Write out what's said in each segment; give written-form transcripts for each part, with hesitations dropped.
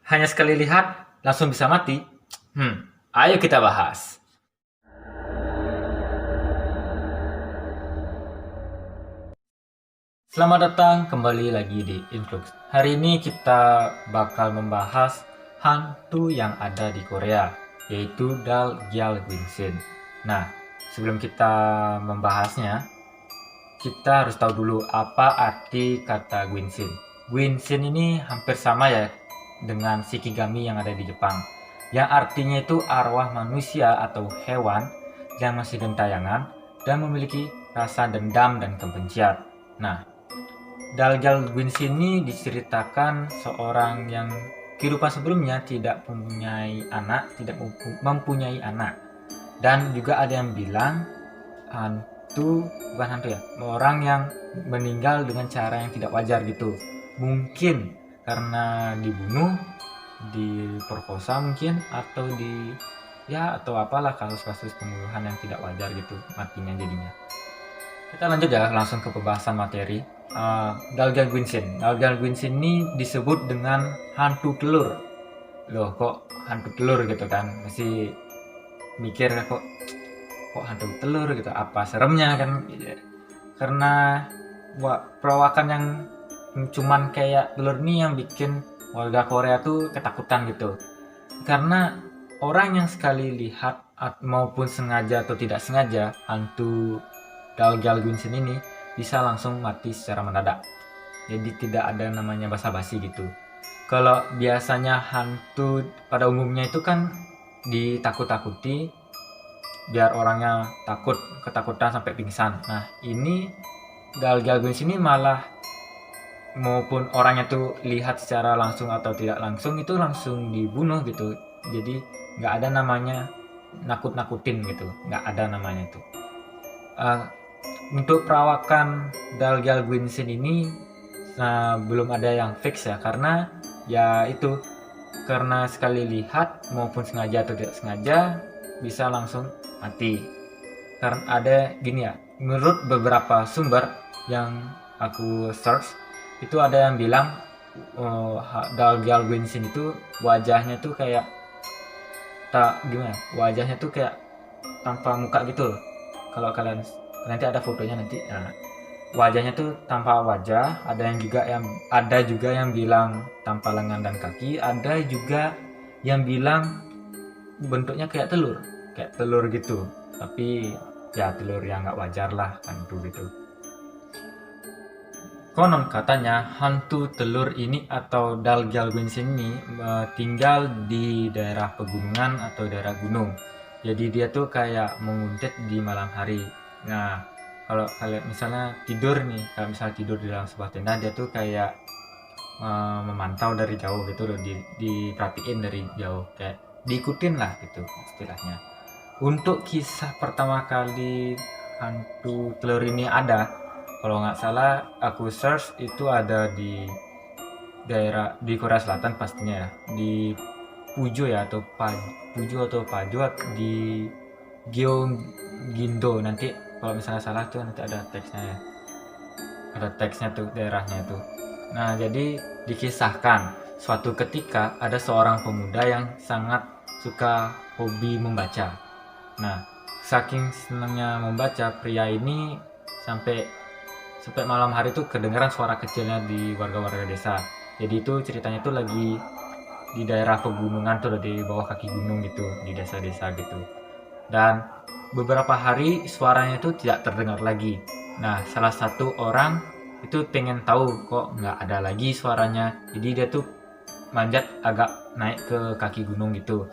Hanya sekali lihat, langsung bisa mati? Ayo kita bahas. Selamat datang kembali lagi di Influx. Hari ini kita bakal membahas hantu yang ada di Korea, yaitu Dalgyalgwinsin. Nah, sebelum kita membahasnya, kita harus tahu dulu apa arti kata Gwinsin. Gwinsin ini hampir sama ya dengan Shikigami yang ada di Jepang, yang artinya itu arwah manusia atau hewan yang masih gentayangan dan memiliki rasa dendam dan kebencian. Nah, Dalgyalgwinsin ini diceritakan seorang yang kehidupan sebelumnya tidak mempunyai anak. Dan juga ada yang bilang bukan hantu ya, orang yang meninggal dengan cara yang tidak wajar gitu. Mungkin karena dibunuh, diperkosa mungkin, atau apalah kasus-kasus pembunuhan yang tidak wajar gitu matinya jadinya. Kita lanjut ya langsung ke pembahasan materi. Dalgyalgwinsin ini disebut dengan hantu telur. Loh, kok hantu telur gitu kan? Masih mikir kok hantu telur gitu, apa seremnya kan? Karena perawakan yang cuman kayak telur ini yang bikin warga Korea tuh ketakutan gitu. Karena orang yang sekali lihat maupun sengaja atau tidak sengaja hantu Dalgyalgwinsin ini bisa langsung mati secara mendadak. Jadi tidak ada namanya basa-basi gitu. Kalau biasanya hantu pada umumnya itu kan ditakut-takuti biar orangnya ketakutan sampai pingsan. Nah, ini Dalgyalgwinsin ini malah maupun orangnya tuh lihat secara langsung atau tidak langsung itu langsung dibunuh gitu. Jadi nggak ada namanya nakut-nakutin gitu, nggak ada namanya itu. Untuk perawakan Dalgyalgwinsin ini belum ada yang fix ya, karena ya itu, karena sekali lihat maupun sengaja atau tidak sengaja bisa langsung mati. Karena ada gini ya, menurut beberapa sumber yang aku search itu ada yang bilang Dalgyalgwinsin itu wajahnya tuh kayak wajahnya tuh kayak tanpa muka gitu loh. Kalau kalian nanti ada fotonya nanti. Nah, wajahnya tuh tanpa wajah. Ada juga yang bilang tanpa lengan dan kaki. Ada juga yang bilang bentuknya kayak telur gitu. Tapi ya telur yang nggak wajar lah kan gitu. Konon katanya hantu telur ini atau Dalgyalgwinsin ini tinggal di daerah pegunungan atau daerah gunung. Jadi dia tuh kayak menguntit di malam hari. Nah, kalau kalian misalnya kalau misalnya tidur di dalam sebuah tenda, dia tuh kayak memantau dari jauh gitu loh, diperhatiin dari jauh, kayak diikutin lah gitu istilahnya. Untuk kisah pertama kali hantu telur ini ada, kalau nggak salah aku search itu ada di daerah di Korea Selatan pastinya ya, di Pujo ya atau Pajo di Gyeonggi-do. Nanti kalau misalnya salah tuh nanti ada teksnya tuh daerahnya itu. Nah, jadi dikisahkan suatu ketika ada seorang pemuda yang sangat suka hobi membaca. Nah, saking senangnya membaca, pria ini sampai malam hari tuh kedengaran suara kecilnya di warga-warga desa. Jadi itu ceritanya tuh lagi di daerah pegunungan tuh, di bawah kaki gunung gitu, di desa-desa gitu. Dan beberapa hari suaranya itu tidak terdengar lagi. Nah, salah satu orang itu pengen tahu kok nggak ada lagi suaranya. Jadi dia tuh manjat agak naik ke kaki gunung gitu.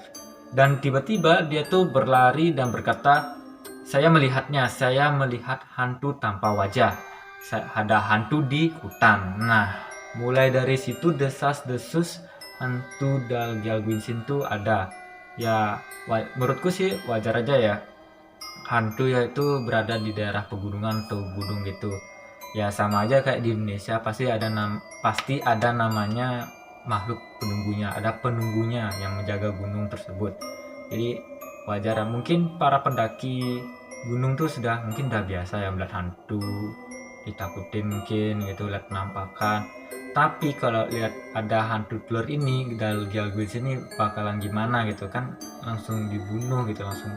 Dan tiba-tiba dia tuh berlari dan berkata, saya melihat hantu tanpa wajah. Ada hantu di hutan. Nah, mulai dari situ desas-desus hantu Dalgyalgwinsin tuh ada. Ya, menurutku sih wajar aja ya. Hantu yaitu berada di daerah pegunungan atau gunung gitu. Ya sama aja kayak di Indonesia, pasti ada namanya makhluk penunggunya, ada penunggunya yang menjaga gunung tersebut. Jadi wajar, mungkin para pendaki gunung tuh mungkin udah biasa ya melihat hantu, ditakutin mungkin gitu, lihat penampakan. Tapi kalau lihat ada hantu telur ini, Gal Galguis ini bakalan gimana gitu kan, langsung dibunuh gitu, langsung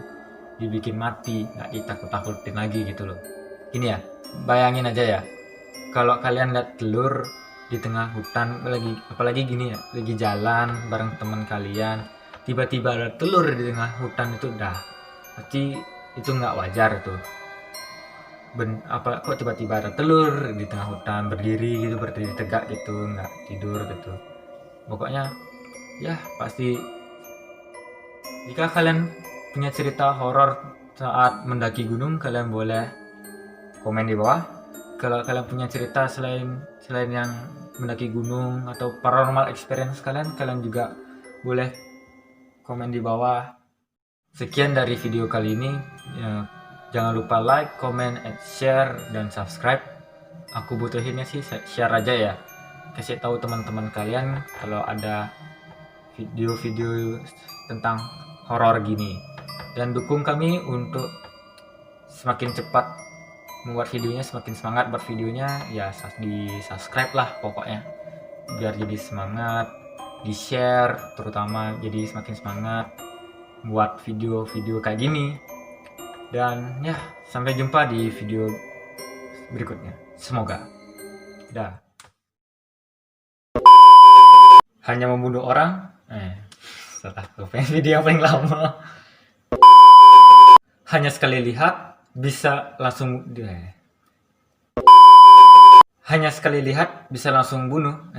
dibikin mati, nggak ditakut-takutin lagi gitu loh. Gini ya, bayangin aja ya, kalau kalian lihat telur di tengah hutan, apalagi gini ya, lagi jalan bareng teman kalian, tiba-tiba ada telur di tengah hutan, itu dah pasti itu nggak wajar tuh. Apa kok tiba-tiba ada telur di tengah hutan, berdiri tegak gitu, nggak tidur gitu. Pokoknya ya pasti. Jika kalian punya cerita horor saat mendaki gunung, kalian boleh komen di bawah. Kalau kalian punya cerita selain yang mendaki gunung atau paranormal experience kalian juga boleh komen di bawah. Sekian dari video kali ini. Ya, jangan lupa like, comment, and share, dan subscribe. Aku butuhinnya sih share aja ya. Kasih tahu teman-teman kalian kalau ada video-video tentang horor gini. Dan dukung kami untuk semakin cepat membuat videonya, semakin semangat buat videonya. Ya di subscribe lah pokoknya, biar jadi semangat, di share terutama, jadi semakin semangat buat video-video kayak gini. Dan ya, sampai jumpa di video berikutnya, semoga. Dah. Hanya membunuh orang, setelah video yang paling lama. Hanya sekali lihat bisa langsung hanya sekali lihat bisa langsung bunuh.